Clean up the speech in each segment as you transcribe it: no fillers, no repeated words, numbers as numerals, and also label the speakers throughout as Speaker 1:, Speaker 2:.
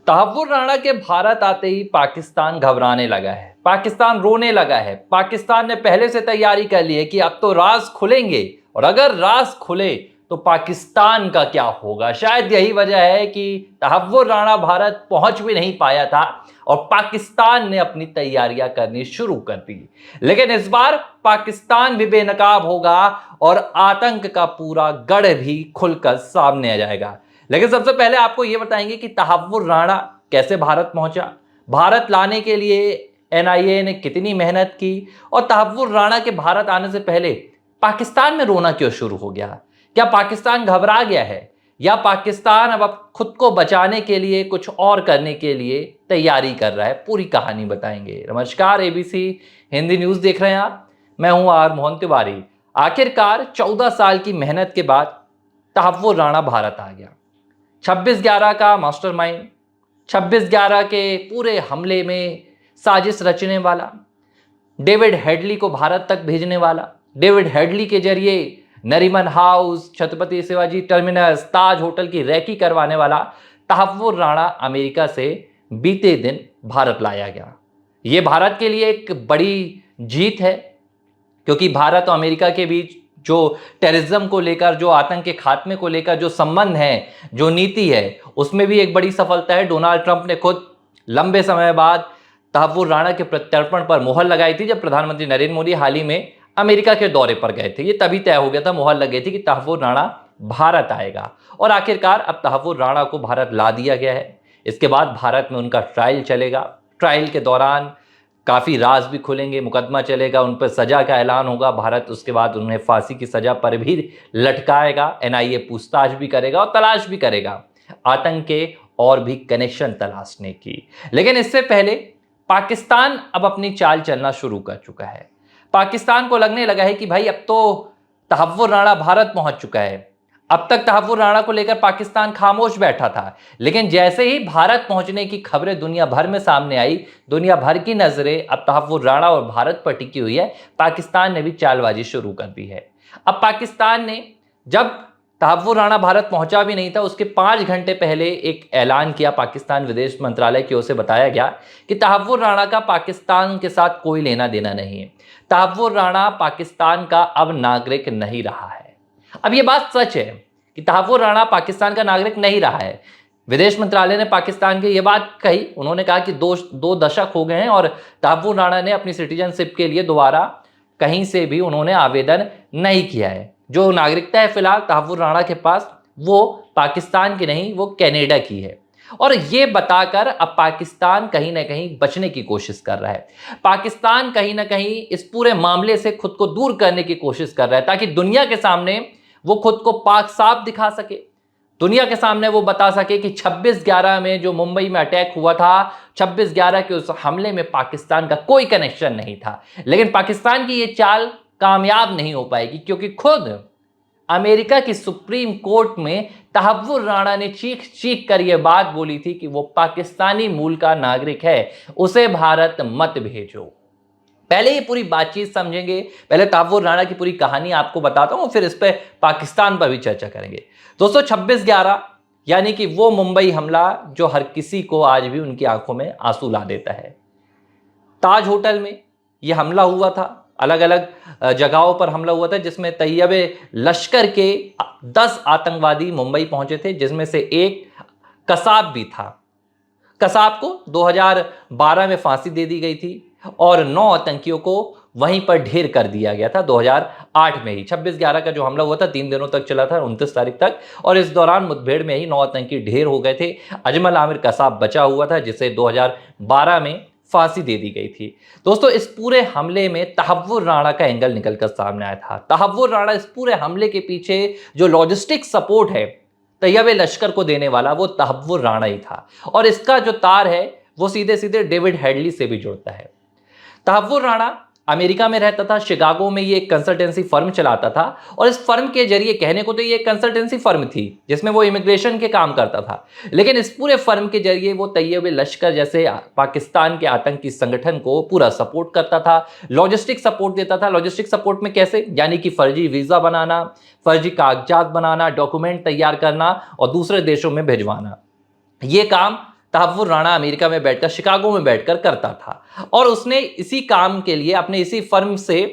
Speaker 1: तहव्वुर राणा के भारत आते ही पाकिस्तान घबराने लगा है, पाकिस्तान रोने लगा है। पाकिस्तान ने पहले से तैयारी कर ली है कि अब तो राज खुलेंगे और अगर राज खुले तो पाकिस्तान का क्या होगा। शायद यही वजह है कि तहव्वुर राणा भारत पहुंच भी नहीं पाया था और पाकिस्तान ने अपनी तैयारियां करनी शुरू कर दी। लेकिन इस बार पाकिस्तान भी बेनकाब होगा और आतंक का पूरा गढ़ भी खुलकर सामने आ जाएगा। लेकिन सबसे पहले आपको यह बताएंगे कि तहव्वुर राणा कैसे भारत पहुंचा, भारत लाने के लिए एनआईए ने कितनी मेहनत की और तहव्वुर राणा के भारत आने से पहले पाकिस्तान में रोना क्यों शुरू हो गया। क्या पाकिस्तान घबरा गया है या पाकिस्तान अब खुद को बचाने के लिए कुछ और करने के लिए तैयारी कर रहा है, पूरी कहानी बताएंगे। नमस्कार, एबीसी हिंदी न्यूज देख रहे हैं आप, मैं हूं आर मोहन तिवारी। आखिरकार 14 साल की मेहनत के बाद तहव्वुर राणा भारत आ गया। 26/11 का मास्टरमाइंड, 26/11 के पूरे हमले में साजिश रचने वाला, डेविड हेडली को भारत तक भेजने वाला, डेविड हेडली के जरिए नरीमन हाउस, छत्रपति शिवाजी टर्मिनस, ताज होटल की रैकी करवाने वाला तहव्वुर राणा अमेरिका से बीते दिन भारत लाया गया। यह भारत के लिए एक बड़ी जीत है क्योंकि भारत और अमेरिका के बीच जो टेररिज्म को लेकर, जो आतंक के खात्मे को लेकर जो संबंध है, जो नीति है, उसमें भी एक बड़ी सफलता है। डोनाल्ड ट्रंप ने खुद लंबे समय बाद तहव्वुर राणा के प्रत्यर्पण पर मोहर लगाई थी जब प्रधानमंत्री नरेंद्र मोदी हाल ही में अमेरिका के दौरे पर गए थे। ये तभी तय हो गया था, मोहर लग गई थी कि तहव्वुर राणा भारत आएगा और आखिरकार अब तहव्वुर राणा को भारत ला दिया गया है। इसके बाद भारत में उनका ट्रायल चलेगा। ट्रायल के दौरान काफ़ी राज भी खुलेंगे, मुकदमा चलेगा, उन पर सजा का ऐलान होगा। भारत उसके बाद उन्हें फांसी की सजा पर भी लटकाएगा। एनआईए पूछताछ भी करेगा और तलाश भी करेगा आतंक के और भी कनेक्शन तलाशने की। लेकिन इससे पहले पाकिस्तान अब अपनी चाल चलना शुरू कर चुका है। पाकिस्तान को लगने लगा है कि भाई अब तो तहव्वुर राणा भारत पहुंच चुका है। अब तक तहव्वुर राणा को लेकर पाकिस्तान खामोश बैठा था, लेकिन जैसे ही भारत पहुंचने की खबरें दुनिया भर में सामने आई, दुनिया भर की नजरें अब तहव्वुर राणा और भारत पर टिकी हुई है। पाकिस्तान ने भी चालबाजी शुरू कर दी है। अब पाकिस्तान ने, जब तहव्वुर राणा भारत पहुंचा भी नहीं था, उसके 5 घंटे पहले एक ऐलान किया। पाकिस्तान विदेश मंत्रालय की ओर से बताया गया कि तहव्वुर राणा का पाकिस्तान के साथ कोई लेना देना नहीं है। तहव्वुर राणा पाकिस्तान का अब नागरिक नहीं रहा है। अब यह बात सच है कि तहव्वुर राणा पाकिस्तान का नागरिक नहीं रहा है। विदेश मंत्रालय ने पाकिस्तान की यह बात कही। उन्होंने कहा कि दो दशक हो गए हैं और तहव्वुर राणा ने अपनी सिटीजनशिप के लिए दोबारा कहीं से भी उन्होंने आवेदन नहीं किया है। जो नागरिकता है फिलहाल तहव्वुर राणा के पास, वो पाकिस्तान की नहीं, वो कनाडा की है। और ये बताकर अब पाकिस्तान कहीं ना कहीं बचने की कोशिश कर रहा है। पाकिस्तान कहीं ना कहीं इस पूरे मामले से खुद को दूर करने की कोशिश कर रहा है ताकि दुनिया के सामने वो खुद को पाक साफ दिखा सके। दुनिया के सामने वो बता सके कि 26/11 में जो मुंबई में अटैक हुआ था, 26/11 के उस हमले में पाकिस्तान का कोई कनेक्शन नहीं था। लेकिन पाकिस्तान की ये चाल कामयाब नहीं हो पाएगी क्योंकि खुद अमेरिका की सुप्रीम कोर्ट में तहव्वुर राणा ने चीख चीख कर यह बात बोली थी कि वो पाकिस्तानी मूल का नागरिक है, उसे भारत मत भेजो। पहले ये पूरी बातचीत समझेंगे, पहले तहव्वुर राणा की पूरी कहानी आपको बताता हूं, फिर इस पे पाकिस्तान पर भी चर्चा करेंगे। दोस्तों, 26/11 यानी कि वो मुंबई हमला जो हर किसी को आज भी उनकी आंखों में आंसू ला देता है। ताज होटल में यह हमला हुआ था, अलग अलग जगहों पर हमला हुआ था, जिसमें तैयबे लश्कर के 10 आतंकवादी मुंबई पहुंचे थे, जिसमें से एक कसाब भी था। कसाब को 2012 में फांसी दे दी गई थी और 9 आतंकियों को वहीं पर ढेर कर दिया गया था 2008 में ही। 26/11 का जो हमला हुआ था 3 दिनों तक चला था, 29 तारीख तक, और इस दौरान मुठभेड़ में ही 9 आतंकी ढेर हो गए थे। अजमल आमिर कसाब बचा हुआ था जिसे 2012 में फांसी दे दी गई थी। दोस्तों, इस पूरे हमले में तहव्वुर राणा का एंगल निकलकर सामने आया था। तहव्वुर राणा इस पूरे हमले के पीछे जो लॉजिस्टिक सपोर्ट है तैयबे लश्कर को देने वाला, वो तहव्वुर राणा ही था और इसका जो तार है वो सीधे सीधे डेविड हेडली से भी जुड़ता है। तहव्वुर राणा अमेरिका में रहता था, शिकागो में ये एक कंसल्टेंसी फर्म चलाता था और इस फर्म के जरिए, कहने को तो ये एक कंसल्टेंसी फर्म थी जिसमें वो इमिग्रेशन के काम करता था, लेकिन इस पूरे फर्म के जरिए वो तैयबे लश्कर जैसे पाकिस्तान के आतंकी संगठन को पूरा सपोर्ट करता था, लॉजिस्टिक सपोर्ट देता था। लॉजिस्टिक सपोर्ट में कैसे, यानी कि फर्जी वीजा बनाना, फर्जी कागजात बनाना, डॉक्यूमेंट तैयार करना और दूसरे देशों में भिजवाना, ये काम तहव्वुर राणा अमेरिका में बैठकर, शिकागो में बैठकर करता था। और उसने इसी काम के लिए अपने इसी फर्म से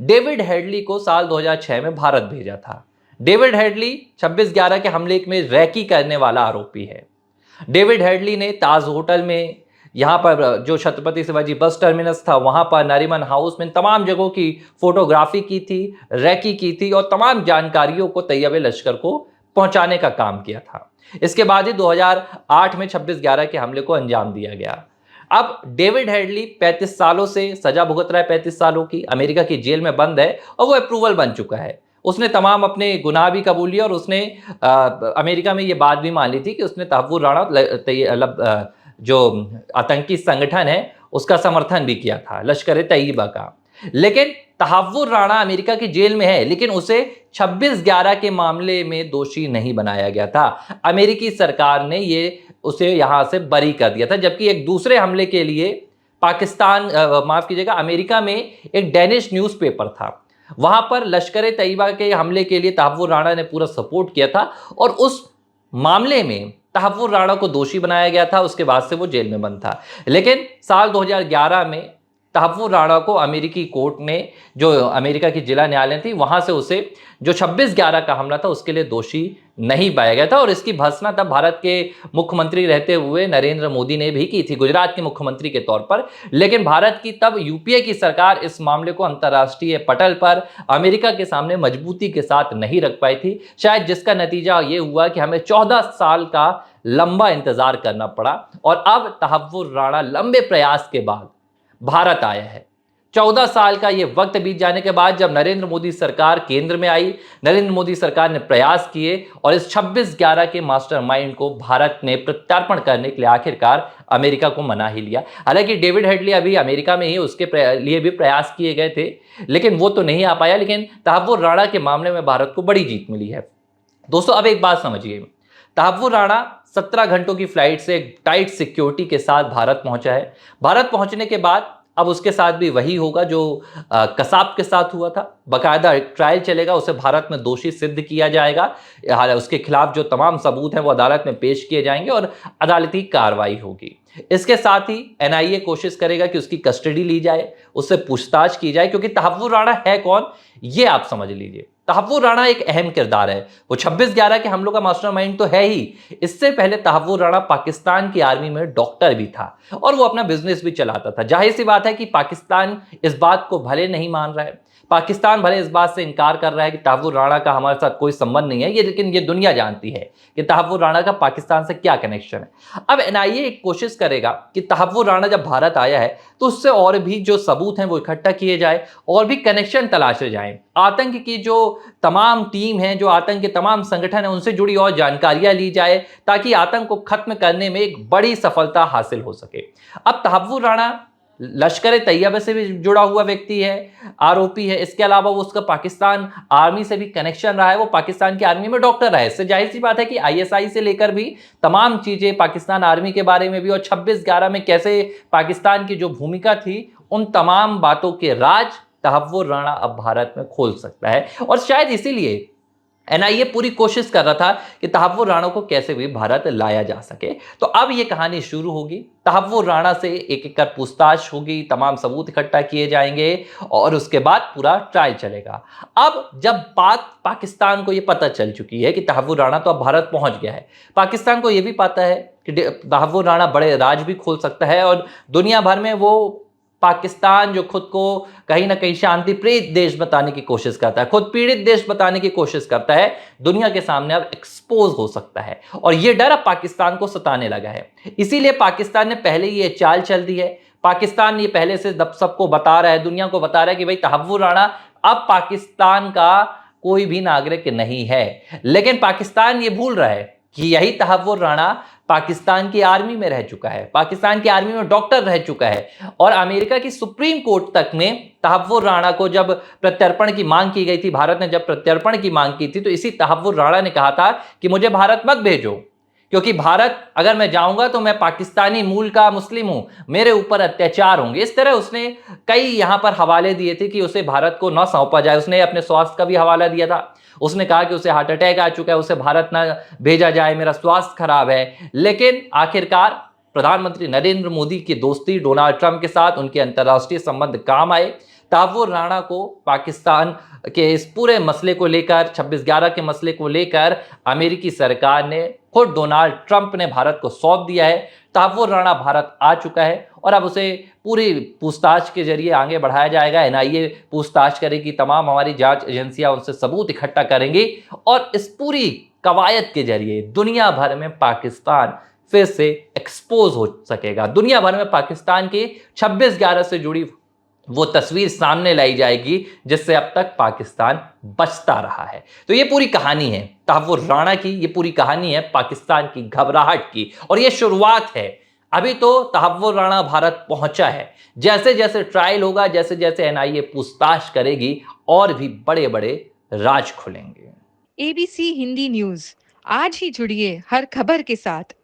Speaker 1: डेविड हेडली को साल 2006 में भारत भेजा था। डेविड हेडली 26/11 के हमले में रैकी करने वाला आरोपी है। डेविड हेडली ने ताज होटल में, यहाँ पर जो छत्रपति शिवाजी बस टर्मिनस था वहाँ पर, नरीमन हाउस में, तमाम जगहों की फोटोग्राफी की थी, रैकी की थी और तमाम जानकारियों को तैयबे लश्कर को पहुंचाने का काम किया था। इसके बाद ही 2008 में 26/11 के हमले को अंजाम दिया गया। अब डेविड हेडली 35 सालों से सजा भुगत रहा है, 35 सालों की, अमेरिका की जेल में बंद है और वो अप्रूवल बन चुका है। उसने तमाम अपने गुनाह भी कबूल लिए और उसने अमेरिका में ये बात भी मान ली थी कि उसने तहव्वुर राणा जो आतंकी संगठन है उसका समर्थन भी किया था, लश्कर तैयबा का। लेकिन तहव्वुर राणा अमेरिका की जेल में है, लेकिन उसे 26/11 के मामले में दोषी नहीं बनाया गया था। अमेरिकी सरकार ने उसे यहां से बरी कर दिया था। जबकि एक दूसरे हमले के लिए पाकिस्तान, माफ कीजिएगा, अमेरिका में एक डेनिश न्यूज़पेपर था, वहां पर लश्कर तैयबा के हमले के लिए तहव्वुर राणा ने पूरा सपोर्ट किया था और उस मामले में तहव्वुर राणा को दोषी बनाया गया था। उसके बाद से वो जेल में बंद था। लेकिन साल 2011 में तहव्वुर राणा को अमेरिकी कोर्ट ने, जो अमेरिका की जिला न्यायालय थी, वहां से उसे जो 26/11 का हमला था उसके लिए दोषी नहीं पाया गया था। और इसकी भर्त्सना तब भारत के मुख्यमंत्री रहते हुए नरेंद्र मोदी ने भी की थी, गुजरात के मुख्यमंत्री के तौर पर। लेकिन भारत की तब यूपीए की सरकार इस मामले को अंतर्राष्ट्रीय पटल पर अमेरिका के सामने मजबूती के साथ नहीं रख पाई थी, शायद जिसका नतीजा ये हुआ कि हमें 14 साल का लंबा इंतजार करना पड़ा। और अब तहव्वुर राणा लंबे प्रयास के बाद भारत आया है। 14 साल का ये वक्त बीत जाने के बाद जब नरेंद्र मोदी सरकार केंद्र में आई, नरेंद्र मोदी सरकार ने प्रयास किए और इस 26/11 के मास्टरमाइंड को भारत ने प्रत्यार्पण करने के लिए आखिरकार अमेरिका को मना ही लिया। हालांकि डेविड हेडली अभी अमेरिका में ही, उसके लिए भी प्रयास किए गए थे, लेकिन वो तो नहीं आ पाया। लेकिन तहव्वुर राणा के मामले में भारत को बड़ी जीत मिली है। दोस्तों, अब एक बात समझिए, तहव्वुर राणा 17 घंटों की फ्लाइट से टाइट सिक्योरिटी के साथ भारत पहुंचा है। भारत पहुंचने के बाद अब उसके साथ भी वही होगा जो कसाब के साथ हुआ था। बाकायदा ट्रायल चलेगा, उसे भारत में दोषी सिद्ध किया जाएगा, उसके खिलाफ जो तमाम सबूत हैं वो अदालत में पेश किए जाएंगे और अदालती कार्रवाई होगी। इसके साथ ही एनआईए कोशिश करेगा कि उसकी कस्टडी ली जाए, उससे पूछताछ की जाए, क्योंकि तहव्वुर राणा है कौन ये आप समझ लीजिए। तहव्वुर राणा एक अहम किरदार है। वो 26/11 के हमलों का मास्टरमाइंड तो है ही, इससे पहले तहव्वुर राणा पाकिस्तान की आर्मी में डॉक्टर भी था और वो अपना बिजनेस भी चलाता था। जाहिर सी बात है कि पाकिस्तान इस बात को भले नहीं मान रहा है, पाकिस्तान भले इस बात से इनकार कर रहा है कि तहव्वुर राणा का हमारे साथ कोई संबंध नहीं है, लेकिन ये दुनिया जानती है कि तहव्वुर राणा का पाकिस्तान से क्या कनेक्शन है। अब एनआईए एक कोशिश करेगा कि तहव्वुर राणा जब भारत आया है तो उससे और भी जो सबूत हैं वो इकट्ठा किए जाए और भी कनेक्शन तलाशे जाएं। आतंक की जो तमाम टीम है, जो आतंक के तमाम संगठन है, उनसे जुड़ी और जानकारियां ली जाए ताकि आतंक को खत्म करने में एक बड़ी सफलता हासिल हो सके। अब तहव्वुर राणा लश्कर तैयबा से भी जुड़ा हुआ व्यक्ति है, आरोपी है। इसके अलावा वो उसका पाकिस्तान आर्मी से भी कनेक्शन रहा है, वो पाकिस्तान की आर्मी में डॉक्टर रहा है। इससे जाहिर सी बात है कि आईएसआई से लेकर भी तमाम चीजें पाकिस्तान आर्मी के बारे में भी, और 26/11 में कैसे पाकिस्तान की जो भूमिका थी, उन तमाम बातों के राज तहव्वुर राणा अब भारत में खोल सकता है। और शायद इसीलिए एनआईए पूरी कोशिश कर रहा था कि तहव्वुर राणा को कैसे भी भारत लाया जा सके। तो अब ये कहानी शुरू होगी, तहव्वुर राणा से एक एक कर पूछताछ होगी, तमाम सबूत इकट्ठा किए जाएंगे और उसके बाद पूरा ट्रायल चलेगा। अब जब बात पाकिस्तान को ये पता चल चुकी है कि तहव्वुर राणा तो अब भारत पहुंच गया है, पाकिस्तान को ये भी पता है कि तहव्वुर राणा बड़े राज भी खोल सकता है और दुनिया भर में वो पाकिस्तान जो खुद को कहीं ना कहीं शांति प्रिय देश बताने की कोशिश करता है, खुद पीड़ित देश बताने की कोशिश करता है, दुनिया के सामने अब एक्सपोज हो सकता है। और ये डर अब पाकिस्तान को सताने लगा है। इसीलिए पाकिस्तान ने पहले ही ये चाल चल दी है। पाकिस्तान ये पहले से सबको बता रहा है, दुनिया को बता रहा है कि भाई तहव्वुर राणा अब पाकिस्तान का कोई भी नागरिक नहीं है। लेकिन पाकिस्तान ये भूल रहा है कि यही तहव्वुर राणा पाकिस्तान की आर्मी में रह चुका है, पाकिस्तान की आर्मी में डॉक्टर रह चुका है। और अमेरिका की सुप्रीम कोर्ट तक में तहव्वुर राणा को जब प्रत्यर्पण की मांग की गई थी, भारत ने जब प्रत्यर्पण की मांग की थी, तो इसी तहव्वुर राणा ने कहा था कि मुझे भारत मत भेजो, क्योंकि भारत अगर मैं जाऊंगा तो मैं पाकिस्तानी मूल का मुस्लिम हूं, मेरे ऊपर अत्याचार होंगे। इस तरह उसने कई यहां पर हवाले दिए थे कि उसे भारत को न सौंपा जाए। उसने अपने स्वास्थ्य का भी हवाला दिया था, उसने कहा कि उसे हार्ट अटैक आ चुका है, उसे भारत न भेजा जाए, मेरा स्वास्थ्य खराब है। लेकिन आखिरकार प्रधानमंत्री नरेंद्र मोदी की दोस्ती डोनाल्ड ट्रंप के साथ, उनके अंतर्राष्ट्रीय संबंध काम आए। तहव्वुर राणा को पाकिस्तान के इस पूरे मसले को लेकर, 26/11 के मसले को लेकर अमेरिकी सरकार ने, खुद डोनाल्ड ट्रंप ने भारत को सौंप दिया है। तहव्वुर राणा भारत आ चुका है और अब उसे पूरी पूछताछ के जरिए आगे बढ़ाया जाएगा। एनआईए पूछताछ करेगी, तमाम हमारी जांच एजेंसियां उनसे सबूत इकट्ठा करेंगी और इस पूरी कवायद के जरिए दुनिया भर में पाकिस्तान फिर से एक्सपोज हो सकेगा। दुनिया भर में पाकिस्तान की 26/11 से जुड़ी वो तस्वीर सामने लाई जाएगी जिससे अब तक पाकिस्तान बचता रहा है। तो ये पूरी कहानी है तहव्वुर राणा की, ये पूरी कहानी है पाकिस्तान की घबराहट की और ये शुरुआत है। अभी तो तहव्वुर राणा भारत पहुंचा है, जैसे जैसे ट्रायल होगा, जैसे जैसे एनआईए पूछताछ करेगी और भी बड़े बड़े राज खुलेंगे।
Speaker 2: एबीसी हिंदी न्यूज, आज ही जुड़िए हर खबर के साथ।